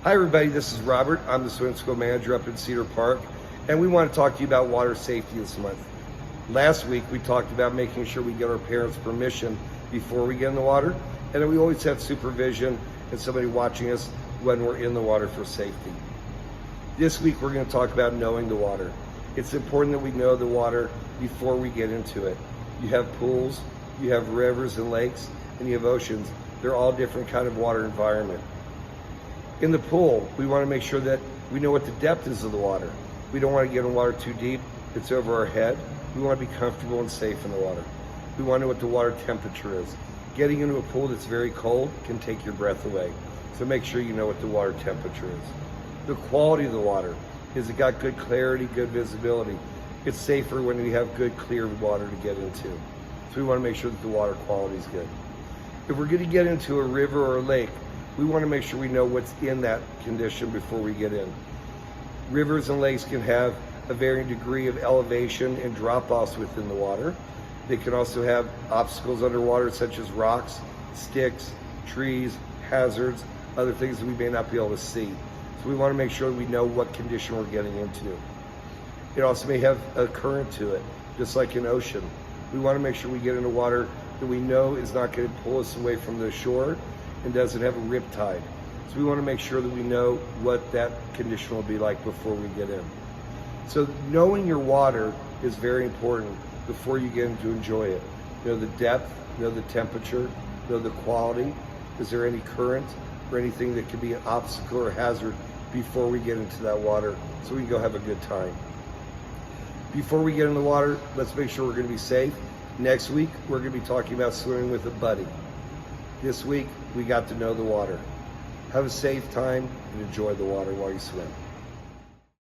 Hi everybody, this is Robert. I'm the swim school manager up in Cedar Park, and we want to talk to you about water safety this month. Last week we talked about making sure we get our parents' permission before we get in the water, and that we always have supervision and somebody watching us when we're in the water for safety. This week we're going to talk about knowing the water. It's important that we know the water before we get into it. You have pools, you have rivers and lakes, and you have oceans. They're all different kind of water environment. In the pool, we want to make sure that we know what the depth is of the water. We don't want to get in water too deep, it's over our head. We want to be comfortable and safe in the water. We want to know what the water temperature is. Getting into a pool that's very cold can take your breath away. So make sure you know what the water temperature is. The quality of the water. Is it got good clarity, good visibility? It's safer when we have good, clear water to get into. So we want to make sure that the water quality is good. If we're going to get into a river or a lake, we want to make sure we know what's in that condition before we get in. Rivers and lakes can have a varying degree of elevation and drop-offs within the water. They can also have obstacles underwater such as rocks, sticks, trees, hazards, other things that we may not be able to see. So we want to make sure we know what condition we're getting into. It also may have a current to it, just like an ocean. We want to make sure we get into water that we know is not going to pull us away from the shore and doesn't have a rip tide. So we want to make sure that we know what that condition will be like before we get in. So knowing your water is very important before you get in to enjoy it. Know the depth, know the temperature, know the quality. Is there any current or anything that could be an obstacle or hazard before we get into that water so we can go have a good time. Before we get in the water, let's make sure we're going to be safe. Next week, we're going to be talking about swimming with a buddy. This week, we got to know the water. Have a safe time and enjoy the water while you swim.